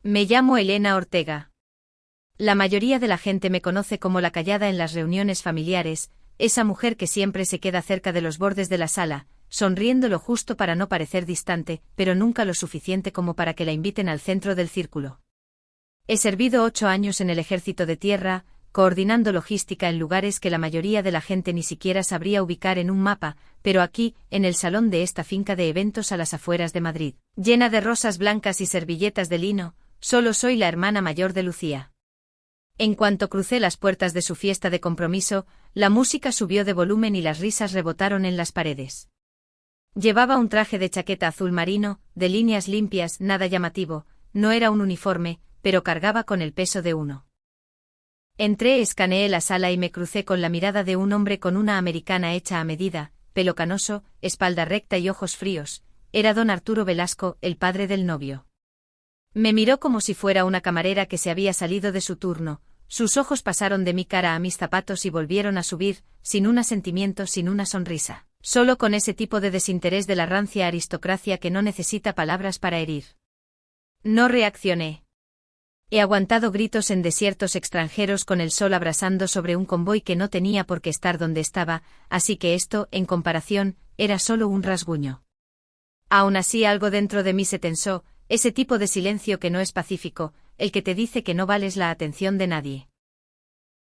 Me llamo Elena Ortega. La mayoría de la gente me conoce como la callada en las reuniones familiares, esa mujer que siempre se queda cerca de los bordes de la sala, sonriendo lo justo para no parecer distante, pero nunca lo suficiente como para que la inviten al centro del círculo. He servido 8 años en el ejército de tierra, coordinando logística en lugares que la mayoría de la gente ni siquiera sabría ubicar en un mapa, pero aquí, en el salón de esta finca de eventos a las afueras de Madrid, llena de rosas blancas y servilletas de lino, solo soy la hermana mayor de Lucía. En cuanto crucé las puertas de su fiesta de compromiso, la música subió de volumen y las risas rebotaron en las paredes. Llevaba un traje de chaqueta azul marino, de líneas limpias, nada llamativo, no era un uniforme, pero cargaba con el peso de uno. Entré, escaneé la sala y me crucé con la mirada de un hombre con una americana hecha a medida, pelo canoso, espalda recta y ojos fríos. Era don Arturo Velasco, el padre del novio. Me miró como si fuera una camarera que se había salido de su turno. Sus ojos pasaron de mi cara a mis zapatos y volvieron a subir, sin un asentimiento, sin una sonrisa. Solo con ese tipo de desinterés de la rancia aristocracia que no necesita palabras para herir. No reaccioné. He aguantado gritos en desiertos extranjeros con el sol abrasando sobre un convoy que no tenía por qué estar donde estaba, así que esto, en comparación, era solo un rasguño. Aún así algo dentro de mí se tensó, ese tipo de silencio que no es pacífico, el que te dice que no vales la atención de nadie.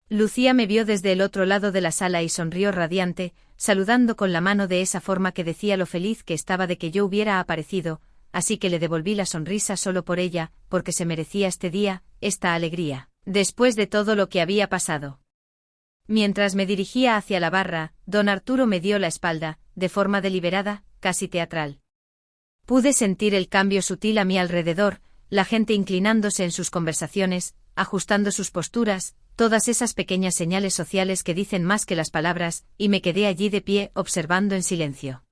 Lucía me vio desde el otro lado de la sala y sonrió radiante, saludando con la mano de esa forma que decía lo feliz que estaba de que yo hubiera aparecido, así que le devolví la sonrisa solo por ella, porque se merecía este día, esta alegría, después de todo lo que había pasado. Mientras me dirigía hacia la barra, don Arturo me dio la espalda, de forma deliberada, casi teatral. Pude sentir el cambio sutil a mi alrededor, la gente inclinándose en sus conversaciones, ajustando sus posturas, todas esas pequeñas señales sociales que dicen más que las palabras, y me quedé allí de pie observando en silencio.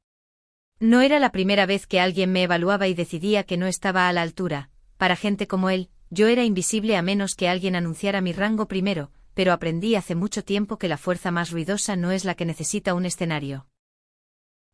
No era la primera vez que alguien me evaluaba y decidía que no estaba a la altura. Para gente como él, yo era invisible a menos que alguien anunciara mi rango primero, pero aprendí hace mucho tiempo que la fuerza más ruidosa no es la que necesita un escenario.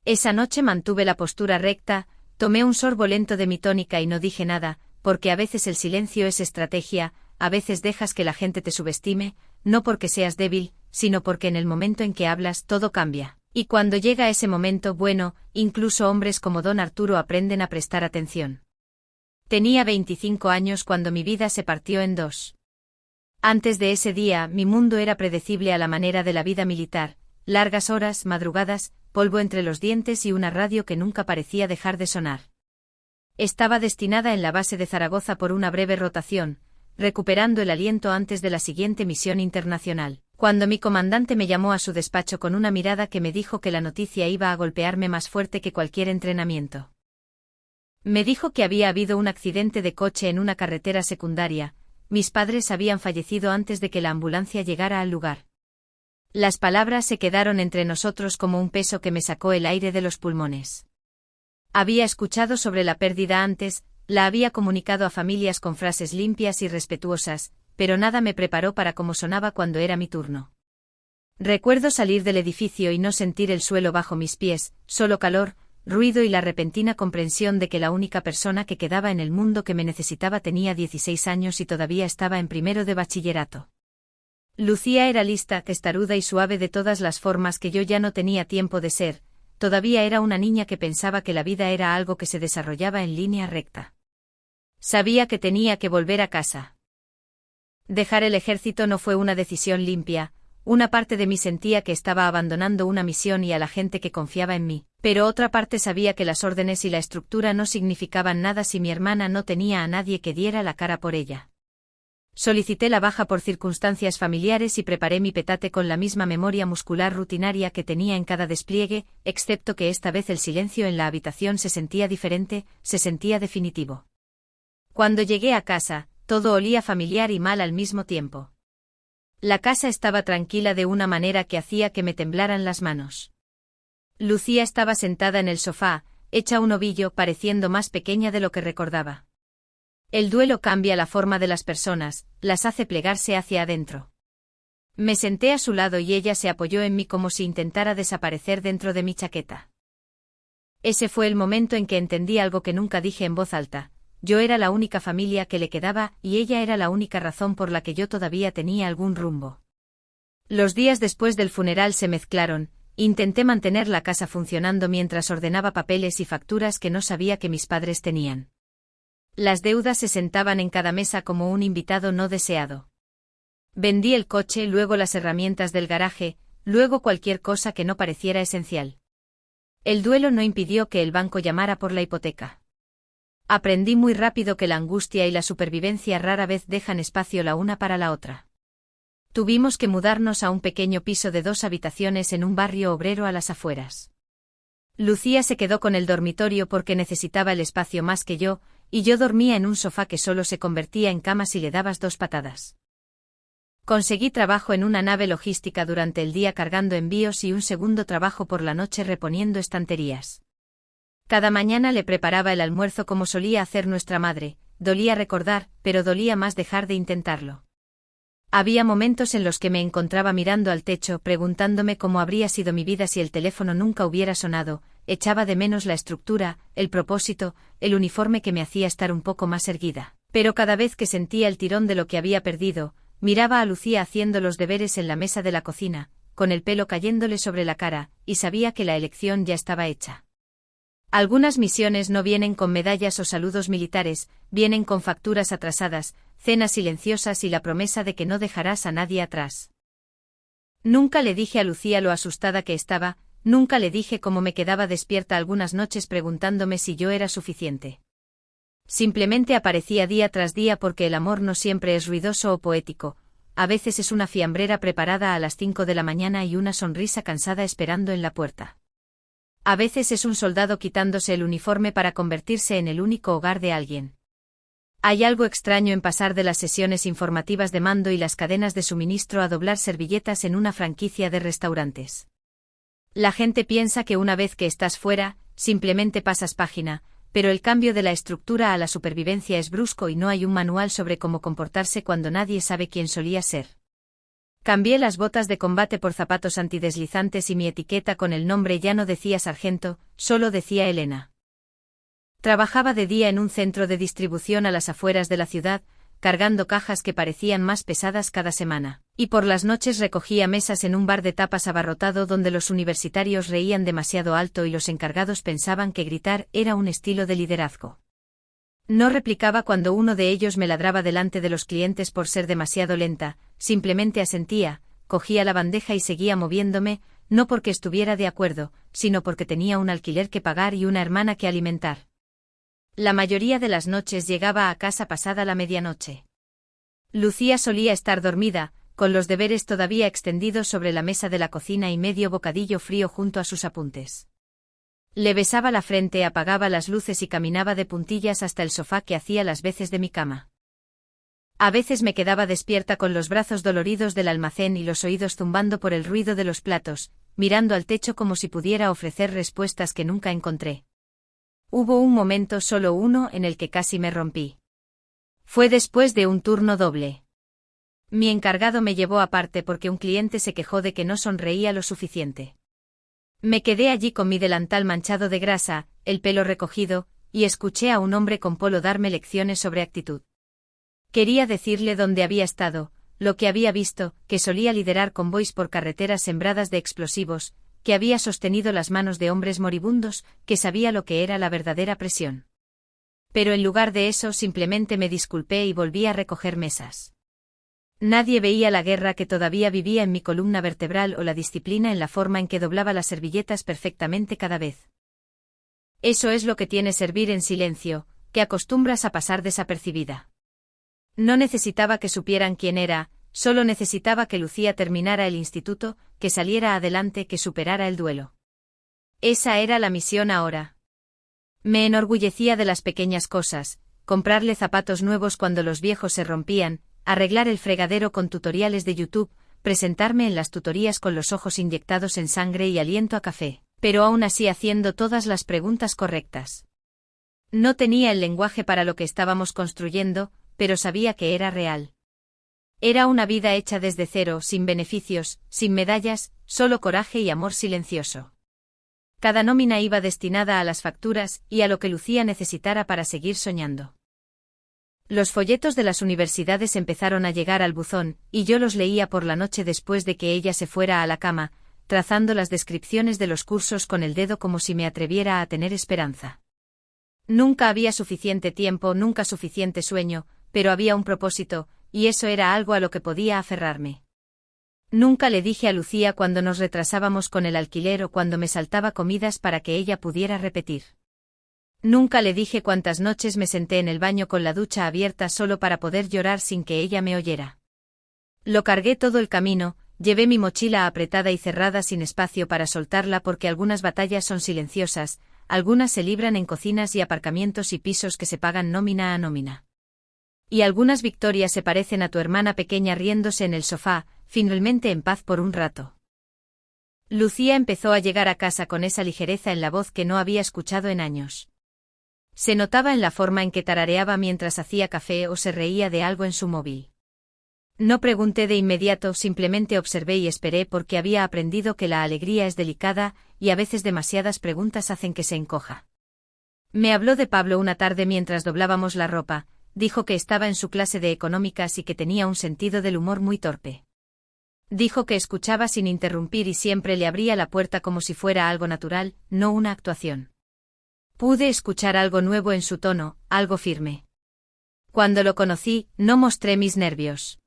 Esa noche mantuve la postura recta, tomé un sorbo lento de mi tónica y no dije nada, porque a veces el silencio es estrategia, a veces dejas que la gente te subestime, no porque seas débil, sino porque en el momento en que hablas todo cambia. Y cuando llega ese momento, bueno, incluso hombres como don Arturo aprenden a prestar atención. Tenía 25 años cuando mi vida se partió en dos. Antes de ese día, mi mundo era predecible a la manera de la vida militar, largas horas, madrugadas, polvo entre los dientes y una radio que nunca parecía dejar de sonar. Estaba destinada en la base de Zaragoza por una breve rotación, recuperando el aliento antes de la siguiente misión internacional. Cuando mi comandante me llamó a su despacho con una mirada que me dijo que la noticia iba a golpearme más fuerte que cualquier entrenamiento. Me dijo que había habido un accidente de coche en una carretera secundaria, mis padres habían fallecido antes de que la ambulancia llegara al lugar. Las palabras se quedaron entre nosotros como un peso que me sacó el aire de los pulmones. Había escuchado sobre la pérdida antes, la había comunicado a familias con frases limpias y respetuosas, pero nada me preparó para cómo sonaba cuando era mi turno. Recuerdo salir del edificio y no sentir el suelo bajo mis pies, solo calor, ruido y la repentina comprensión de que la única persona que quedaba en el mundo que me necesitaba tenía 16 años y todavía estaba en primero de bachillerato. Lucía era lista, testaruda y suave de todas las formas que yo ya no tenía tiempo de ser, todavía era una niña que pensaba que la vida era algo que se desarrollaba en línea recta. Sabía que tenía que volver a casa. Dejar el ejército no fue una decisión limpia, una parte de mí sentía que estaba abandonando una misión y a la gente que confiaba en mí, pero otra parte sabía que las órdenes y la estructura no significaban nada si mi hermana no tenía a nadie que diera la cara por ella. Solicité la baja por circunstancias familiares y preparé mi petate con la misma memoria muscular rutinaria que tenía en cada despliegue, excepto que esta vez el silencio en la habitación se sentía diferente, se sentía definitivo. Cuando llegué a casa, todo olía familiar y mal al mismo tiempo. La casa estaba tranquila de una manera que hacía que me temblaran las manos. Lucía estaba sentada en el sofá, hecha un ovillo, pareciendo más pequeña de lo que recordaba. El duelo cambia la forma de las personas, las hace plegarse hacia adentro. Me senté a su lado y ella se apoyó en mí como si intentara desaparecer dentro de mi chaqueta. Ese fue el momento en que entendí algo que nunca dije en voz alta. yo era la única familia que le quedaba y ella era la única razón por la que yo todavía tenía algún rumbo. Los días después del funeral se mezclaron. Intenté mantener la casa funcionando mientras ordenaba papeles y facturas que no sabía que mis padres tenían. Las deudas se sentaban en cada mesa como un invitado no deseado. Vendí el coche, luego las herramientas del garaje, luego cualquier cosa que no pareciera esencial. El duelo no impidió que el banco llamara por la hipoteca. Aprendí muy rápido que la angustia y la supervivencia rara vez dejan espacio la una para la otra. Tuvimos que mudarnos a un pequeño piso de 2 habitaciones en un barrio obrero a las afueras. Lucía se quedó con el dormitorio porque necesitaba el espacio más que yo, y yo dormía en un sofá que solo se convertía en cama si le dabas 2 patadas. Conseguí trabajo en una nave logística durante el día cargando envíos y un segundo trabajo por la noche reponiendo estanterías. Cada mañana le preparaba el almuerzo como solía hacer nuestra madre, dolía recordar, pero dolía más dejar de intentarlo. Había momentos en los que me encontraba mirando al techo preguntándome cómo habría sido mi vida si el teléfono nunca hubiera sonado, echaba de menos la estructura, el propósito, el uniforme que me hacía estar un poco más erguida. Pero cada vez que sentía el tirón de lo que había perdido, miraba a Lucía haciendo los deberes en la mesa de la cocina, con el pelo cayéndole sobre la cara, y sabía que la elección ya estaba hecha. Algunas misiones no vienen con medallas o saludos militares, vienen con facturas atrasadas, cenas silenciosas y la promesa de que no dejarás a nadie atrás. Nunca le dije a Lucía lo asustada que estaba, nunca le dije cómo me quedaba despierta algunas noches preguntándome si yo era suficiente. Simplemente aparecía día tras día porque el amor no siempre es ruidoso o poético, a veces es una fiambrera preparada a las 5 de la mañana y una sonrisa cansada esperando en la puerta. A veces es un soldado quitándose el uniforme para convertirse en el único hogar de alguien. Hay algo extraño en pasar de las sesiones informativas de mando y las cadenas de suministro a doblar servilletas en una franquicia de restaurantes. La gente piensa que una vez que estás fuera, simplemente pasas página, pero el cambio de la estructura a la supervivencia es brusco y no hay un manual sobre cómo comportarse cuando nadie sabe quién solía ser. Cambié las botas de combate por zapatos antideslizantes y mi etiqueta con el nombre ya no decía sargento, solo decía Elena. Trabajaba de día en un centro de distribución a las afueras de la ciudad, cargando cajas que parecían más pesadas cada semana, y por las noches recogía mesas en un bar de tapas abarrotado donde los universitarios reían demasiado alto y los encargados pensaban que gritar era un estilo de liderazgo. No replicaba cuando uno de ellos me ladraba delante de los clientes por ser demasiado lenta, simplemente asentía, cogía la bandeja y seguía moviéndome, no porque estuviera de acuerdo, sino porque tenía un alquiler que pagar y una hermana que alimentar. La mayoría de las noches llegaba a casa pasada la medianoche. Lucía solía estar dormida, con los deberes todavía extendidos sobre la mesa de la cocina y medio bocadillo frío junto a sus apuntes. Le besaba la frente, apagaba las luces y caminaba de puntillas hasta el sofá que hacía las veces de mi cama. A veces me quedaba despierta con los brazos doloridos del almacén y los oídos zumbando por el ruido de los platos, mirando al techo como si pudiera ofrecer respuestas que nunca encontré. Hubo un momento, solo uno, en el que casi me rompí. Fue después de un turno doble. Mi encargado me llevó aparte porque un cliente se quejó de que no sonreía lo suficiente. Me quedé allí con mi delantal manchado de grasa, el pelo recogido, y escuché a un hombre con polo darme lecciones sobre actitud. Quería decirle dónde había estado, lo que había visto, que solía liderar convoys por carreteras sembradas de explosivos, que había sostenido las manos de hombres moribundos, que sabía lo que era la verdadera presión. Pero en lugar de eso simplemente me disculpé y volví a recoger mesas. Nadie veía la guerra que todavía vivía en mi columna vertebral o la disciplina en la forma en que doblaba las servilletas perfectamente cada vez. Eso es lo que tiene servir en silencio, que acostumbras a pasar desapercibida. No necesitaba que supieran quién era, solo necesitaba que Lucía terminara el instituto, que saliera adelante, que superara el duelo. Esa era la misión ahora. Me enorgullecía de las pequeñas cosas, comprarle zapatos nuevos cuando los viejos se rompían, arreglar el fregadero con tutoriales de YouTube, presentarme en las tutorías con los ojos inyectados en sangre y aliento a café, pero aún así haciendo todas las preguntas correctas. No tenía el lenguaje para lo que estábamos construyendo, pero sabía que era real. Era una vida hecha desde cero, sin beneficios, sin medallas, solo coraje y amor silencioso. Cada nómina iba destinada a las facturas y a lo que Lucía necesitara para seguir soñando. Los folletos de las universidades empezaron a llegar al buzón, y yo los leía por la noche después de que ella se fuera a la cama, trazando las descripciones de los cursos con el dedo como si me atreviera a tener esperanza. Nunca había suficiente tiempo, nunca suficiente sueño, pero había un propósito, y eso era algo a lo que podía aferrarme. Nunca le dije a Lucía cuando nos retrasábamos con el alquiler o cuando me saltaba comidas para que ella pudiera repetir. Nunca le dije cuántas noches me senté en el baño con la ducha abierta solo para poder llorar sin que ella me oyera. Lo cargué todo el camino, llevé mi mochila apretada y cerrada sin espacio para soltarla porque algunas batallas son silenciosas, algunas se libran en cocinas y aparcamientos y pisos que se pagan nómina a nómina. Y algunas victorias se parecen a tu hermana pequeña riéndose en el sofá, finalmente en paz por un rato. Lucía empezó a llegar a casa con esa ligereza en la voz que no había escuchado en años. Se notaba en la forma en que tarareaba mientras hacía café o se reía de algo en su móvil. No pregunté de inmediato, simplemente observé y esperé porque había aprendido que la alegría es delicada y a veces demasiadas preguntas hacen que se encoja. Me habló de Pablo una tarde mientras doblábamos la ropa, dijo que estaba en su clase de económicas y que tenía un sentido del humor muy torpe. Dijo que escuchaba sin interrumpir y siempre le abría la puerta como si fuera algo natural, no una actuación. Pude escuchar algo nuevo en su tono, algo firme. Cuando lo conocí, no mostré mis nervios.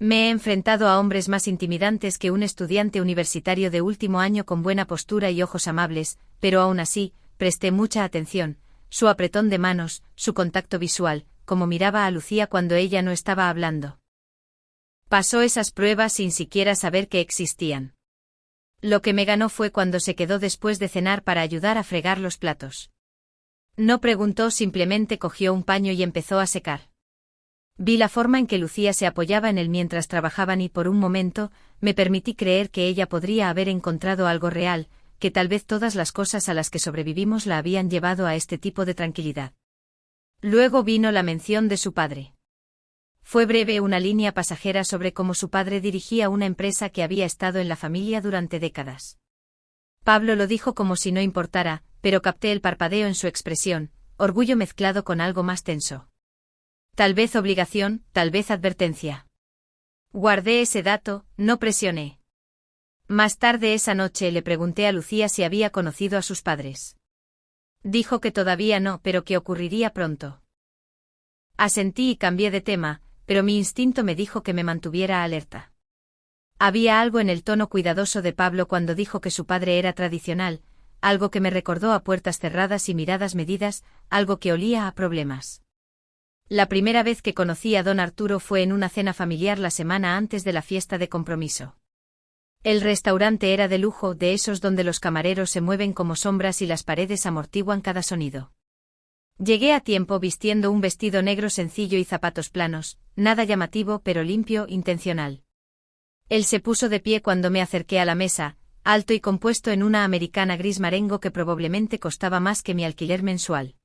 Me he enfrentado a hombres más intimidantes que un estudiante universitario de último año con buena postura y ojos amables, pero aún así, presté mucha atención, su apretón de manos, su contacto visual, como miraba a Lucía cuando ella no estaba hablando. Pasó esas pruebas sin siquiera saber que existían. Lo que me ganó fue cuando se quedó después de cenar para ayudar a fregar los platos. No preguntó, simplemente cogió un paño y empezó a secar. Vi la forma en que Lucía se apoyaba en él mientras trabajaban y por un momento, me permití creer que ella podría haber encontrado algo real, que tal vez todas las cosas a las que sobrevivimos la habían llevado a este tipo de tranquilidad. Luego vino la mención de su padre. Fue breve, una línea pasajera sobre cómo su padre dirigía una empresa que había estado en la familia durante décadas. Pablo lo dijo como si no importara, pero capté el parpadeo en su expresión, orgullo mezclado con algo más tenso. Tal vez obligación, tal vez advertencia. Guardé ese dato, no presioné. Más tarde esa noche le pregunté a Lucía si había conocido a sus padres. Dijo que todavía no, pero que ocurriría pronto. Asentí y cambié de tema, pero mi instinto me dijo que me mantuviera alerta. Había algo en el tono cuidadoso de Pablo cuando dijo que su padre era tradicional, algo que me recordó a puertas cerradas y miradas medidas, algo que olía a problemas. La primera vez que conocí a don Arturo fue en una cena familiar la semana antes de la fiesta de compromiso. El restaurante era de lujo, de esos donde los camareros se mueven como sombras y las paredes amortiguan cada sonido. Llegué a tiempo vistiendo un vestido negro sencillo y zapatos planos, nada llamativo pero limpio, intencional. Él se puso de pie cuando me acerqué a la mesa, alto y compuesto en una americana gris marengo que probablemente costaba más que mi alquiler mensual.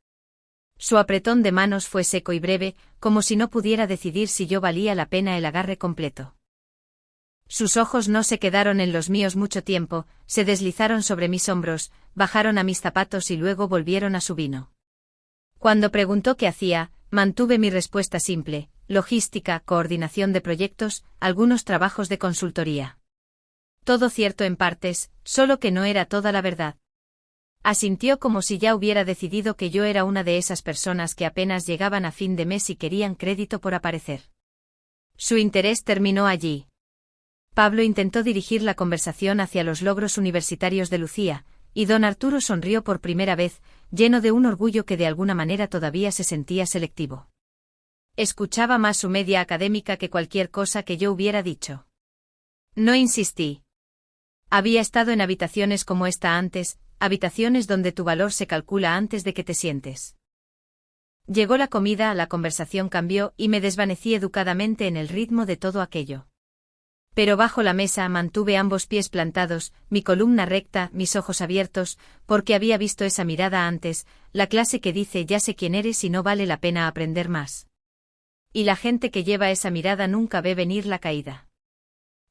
Su apretón de manos fue seco y breve, como si no pudiera decidir si yo valía la pena el agarre completo. Sus ojos no se quedaron en los míos mucho tiempo, se deslizaron sobre mis hombros, bajaron a mis zapatos y luego volvieron a su vino. Cuando preguntó qué hacía, mantuve mi respuesta simple: logística, coordinación de proyectos, algunos trabajos de consultoría. Todo cierto en partes, solo que no era toda la verdad. Asintió como si ya hubiera decidido que yo era una de esas personas que apenas llegaban a fin de mes y querían crédito por aparecer. Su interés terminó allí. Pablo intentó dirigir la conversación hacia los logros universitarios de Lucía, y don Arturo sonrió por primera vez, lleno de un orgullo que de alguna manera todavía se sentía selectivo. Escuchaba más su media académica que cualquier cosa que yo hubiera dicho. No insistí. Había estado en habitaciones como esta antes, habitaciones donde tu valor se calcula antes de que te sientes. Llegó la comida, la conversación cambió y me desvanecí educadamente en el ritmo de todo aquello. Pero bajo la mesa mantuve ambos pies plantados, mi columna recta, mis ojos abiertos, porque había visto esa mirada antes, la clase que dice ya sé quién eres y no vale la pena aprender más. Y la gente que lleva esa mirada nunca ve venir la caída.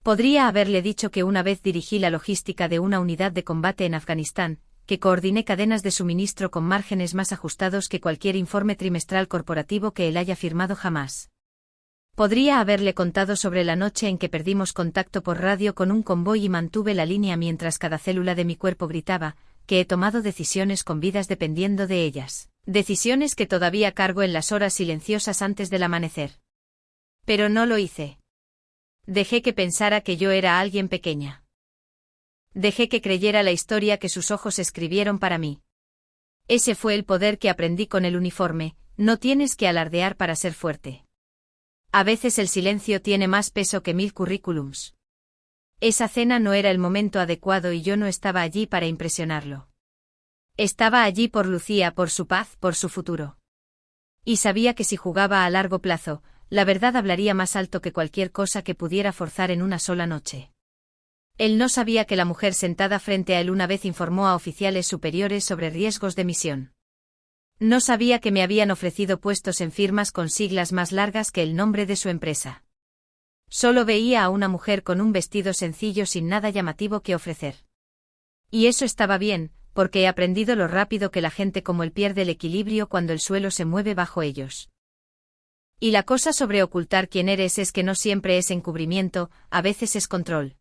Podría haberle dicho que una vez dirigí la logística de una unidad de combate en Afganistán, que coordiné cadenas de suministro con márgenes más ajustados que cualquier informe trimestral corporativo que él haya firmado jamás. Podría haberle contado sobre la noche en que perdimos contacto por radio con un convoy y mantuve la línea mientras cada célula de mi cuerpo gritaba, que he tomado decisiones con vidas dependiendo de ellas, decisiones que todavía cargo en las horas silenciosas antes del amanecer. Pero no lo hice. Dejé que pensara que yo era alguien pequeña. Dejé que creyera la historia que sus ojos escribieron para mí. Ese fue el poder que aprendí con el uniforme, no tienes que alardear para ser fuerte. A veces el silencio tiene más peso que 1000 currículums. Esa cena no era el momento adecuado y yo no estaba allí para impresionarlo. Estaba allí por Lucía, por su paz, por su futuro. Y sabía que si jugaba a largo plazo, la verdad hablaría más alto que cualquier cosa que pudiera forzar en una sola noche. Él no sabía que la mujer sentada frente a él una vez informó a oficiales superiores sobre riesgos de misión. No sabía que me habían ofrecido puestos en firmas con siglas más largas que el nombre de su empresa. Solo veía a una mujer con un vestido sencillo sin nada llamativo que ofrecer. Y eso estaba bien, porque he aprendido lo rápido que la gente como él pierde el equilibrio cuando el suelo se mueve bajo ellos. Y la cosa sobre ocultar quién eres es que no siempre es encubrimiento, a veces es control.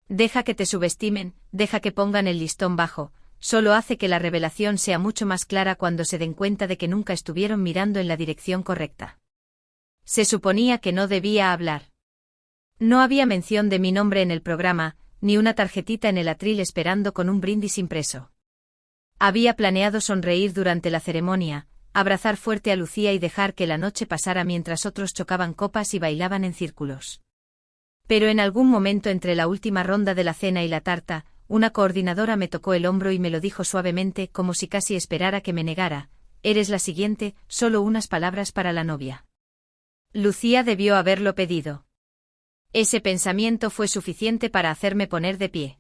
Deja que te subestimen, deja que pongan el listón bajo. Solo hace que la revelación sea mucho más clara cuando se den cuenta de que nunca estuvieron mirando en la dirección correcta. Se suponía que no debía hablar. No había mención de mi nombre en el programa, ni una tarjetita en el atril esperando con un brindis impreso. Había planeado sonreír durante la ceremonia, abrazar fuerte a Lucía y dejar que la noche pasara mientras otros chocaban copas y bailaban en círculos. Pero en algún momento entre la última ronda de la cena y la tarta, una coordinadora me tocó el hombro y me lo dijo suavemente como si casi esperara que me negara, eres la siguiente, solo unas palabras para la novia. Lucía debió haberlo pedido. Ese pensamiento fue suficiente para hacerme poner de pie.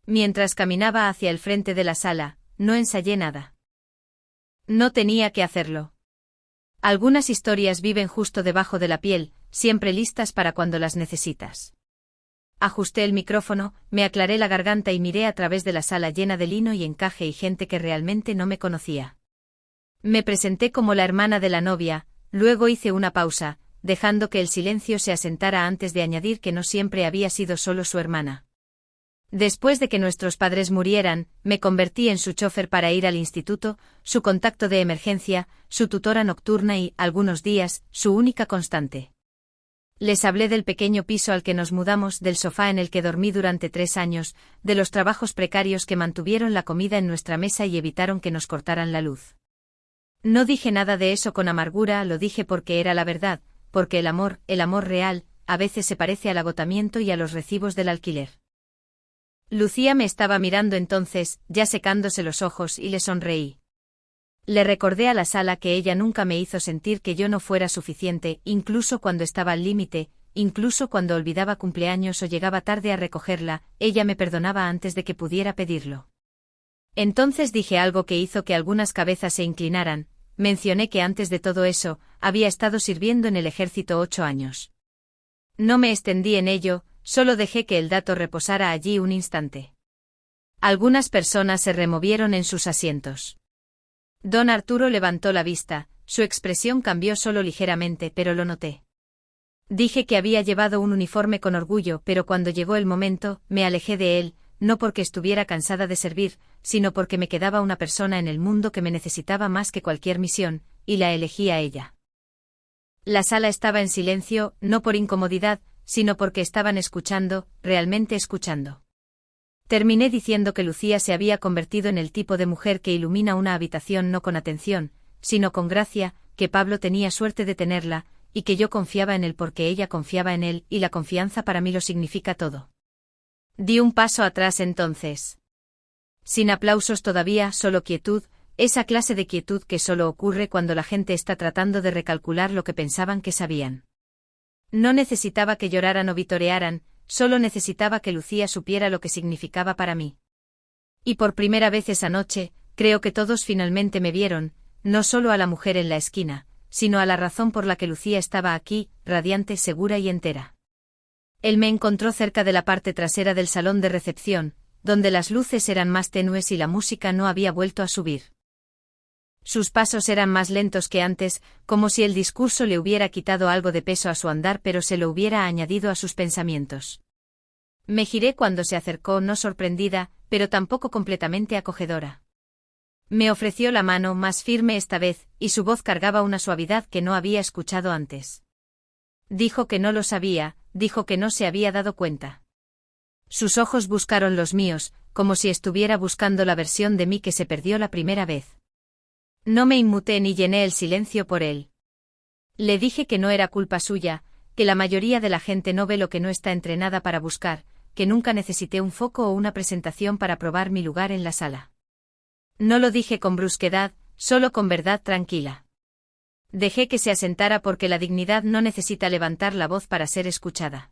Mientras caminaba hacia el frente de la sala, no ensayé nada. No tenía que hacerlo. Algunas historias viven justo debajo de la piel, siempre listas para cuando las necesitas. Ajusté el micrófono, me aclaré la garganta y miré a través de la sala llena de lino y encaje y gente que realmente no me conocía. Me presenté como la hermana de la novia, luego hice una pausa, dejando que el silencio se asentara antes de añadir que no siempre había sido solo su hermana. Después de que nuestros padres murieran, me convertí en su chofer para ir al instituto, su contacto de emergencia, su tutora nocturna y, algunos días, su única constante. Les hablé del pequeño piso al que nos mudamos, del sofá en el que dormí durante 3 años, de los trabajos precarios que mantuvieron la comida en nuestra mesa y evitaron que nos cortaran la luz. No dije nada de eso con amargura, lo dije porque era la verdad, porque el amor real, a veces se parece al agotamiento y a los recibos del alquiler. Lucía me estaba mirando entonces, ya secándose los ojos, y le sonreí. Le recordé a la sala que ella nunca me hizo sentir que yo no fuera suficiente, incluso cuando estaba al límite, incluso cuando olvidaba cumpleaños o llegaba tarde a recogerla, ella me perdonaba antes de que pudiera pedirlo. Entonces dije algo que hizo que algunas cabezas se inclinaran, mencioné que antes de todo eso, había estado sirviendo en el ejército 8 años. No me extendí en ello, solo dejé que el dato reposara allí un instante. Algunas personas se removieron en sus asientos. Don Arturo levantó la vista, su expresión cambió solo ligeramente, pero lo noté. Dije que había llevado un uniforme con orgullo, pero cuando llegó el momento, me alejé de él, no porque estuviera cansada de servir, sino porque me quedaba una persona en el mundo que me necesitaba más que cualquier misión, y la elegí a ella. La sala estaba en silencio, no por incomodidad, sino porque estaban escuchando, realmente escuchando. Terminé diciendo que Lucía se había convertido en el tipo de mujer que ilumina una habitación no con atención, sino con gracia, que Pablo tenía suerte de tenerla, y que yo confiaba en él porque ella confiaba en él, y la confianza para mí lo significa todo. Di un paso atrás entonces. Sin aplausos todavía, solo quietud, esa clase de quietud que solo ocurre cuando la gente está tratando de recalcular lo que pensaban que sabían. No necesitaba que lloraran o vitorearan, solo necesitaba que Lucía supiera lo que significaba para mí. Y por primera vez esa noche, creo que todos finalmente me vieron, no solo a la mujer en la esquina, sino a la razón por la que Lucía estaba aquí, radiante, segura y entera. Él me encontró cerca de la parte trasera del salón de recepción, donde las luces eran más tenues y la música no había vuelto a subir. Sus pasos eran más lentos que antes, como si el discurso le hubiera quitado algo de peso a su andar pero se lo hubiera añadido a sus pensamientos. Me giré cuando se acercó, no sorprendida, pero tampoco completamente acogedora. Me ofreció la mano, más firme esta vez, y su voz cargaba una suavidad que no había escuchado antes. Dijo que no lo sabía, dijo que no se había dado cuenta. Sus ojos buscaron los míos, como si estuviera buscando la versión de mí que se perdió la primera vez. No me inmuté ni llené el silencio por él. Le dije que no era culpa suya, que la mayoría de la gente no ve lo que no está entrenada para buscar, que nunca necesité un foco o una presentación para probar mi lugar en la sala. No lo dije con brusquedad, solo con verdad tranquila. Dejé que se asentara porque la dignidad no necesita levantar la voz para ser escuchada.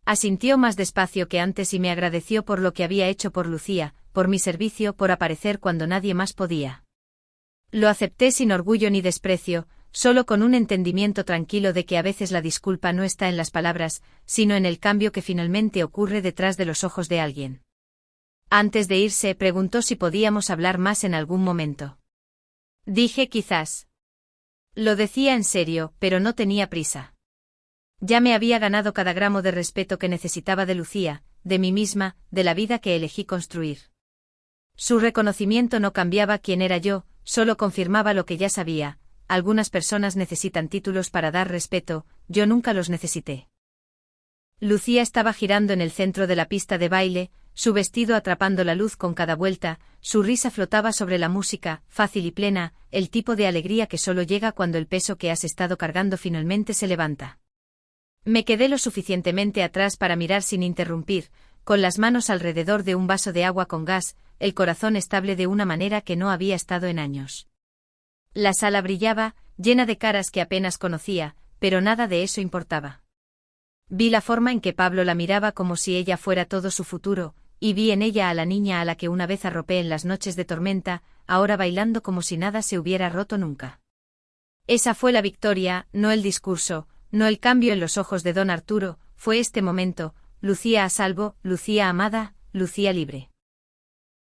Asintió más despacio que antes y me agradeció por lo que había hecho por Lucía, por mi servicio, por aparecer cuando nadie más podía. Lo acepté sin orgullo ni desprecio, solo con un entendimiento tranquilo de que a veces la disculpa no está en las palabras, sino en el cambio que finalmente ocurre detrás de los ojos de alguien. Antes de irse, preguntó si podíamos hablar más en algún momento. Dije quizás. Lo decía en serio, pero no tenía prisa. Ya me había ganado cada gramo de respeto que necesitaba de Lucía, de mí misma, de la vida que elegí construir. Su reconocimiento no cambiaba quién era yo, solo confirmaba lo que ya sabía. Algunas personas necesitan títulos para dar respeto, yo nunca los necesité. Lucía estaba girando en el centro de la pista de baile, su vestido atrapando la luz con cada vuelta, su risa flotaba sobre la música, fácil y plena, el tipo de alegría que solo llega cuando el peso que has estado cargando finalmente se levanta. Me quedé lo suficientemente atrás para mirar sin interrumpir, con las manos alrededor de un vaso de agua con gas, el corazón estable de una manera que no había estado en años. La sala brillaba, llena de caras que apenas conocía, pero nada de eso importaba. Vi la forma en que Pablo la miraba como si ella fuera todo su futuro, y vi en ella a la niña a la que una vez arropé en las noches de tormenta, ahora bailando como si nada se hubiera roto nunca. Esa fue la victoria, no el discurso, no el cambio en los ojos de don Arturo, fue este momento, Lucía a salvo, Lucía amada, Lucía libre.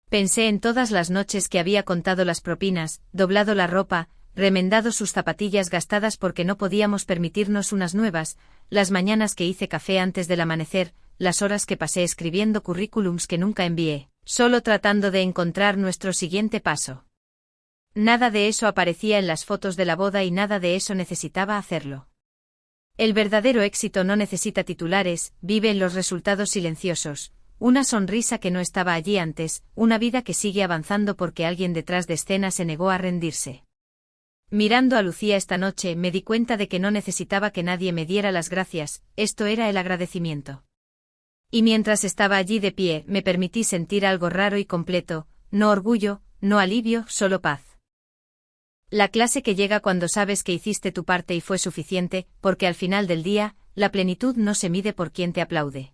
Pensé en todas las noches que había contado las propinas, doblado la ropa, remendado sus zapatillas gastadas porque no podíamos permitirnos unas nuevas, las mañanas que hice café antes del amanecer, las horas que pasé escribiendo currículums que nunca envié, solo tratando de encontrar nuestro siguiente paso. Nada de eso aparecía en las fotos de la boda y nada de eso necesitaba hacerlo. El verdadero éxito no necesita titulares, vive en los resultados silenciosos. Una sonrisa que no estaba allí antes, una vida que sigue avanzando porque alguien detrás de escena se negó a rendirse. Mirando a Lucía esta noche me di cuenta de que no necesitaba que nadie me diera las gracias, esto era el agradecimiento. Y mientras estaba allí de pie me permití sentir algo raro y completo, no orgullo, no alivio, solo paz. La clase que llega cuando sabes que hiciste tu parte y fue suficiente, porque al final del día, la plenitud no se mide por quien te aplaude.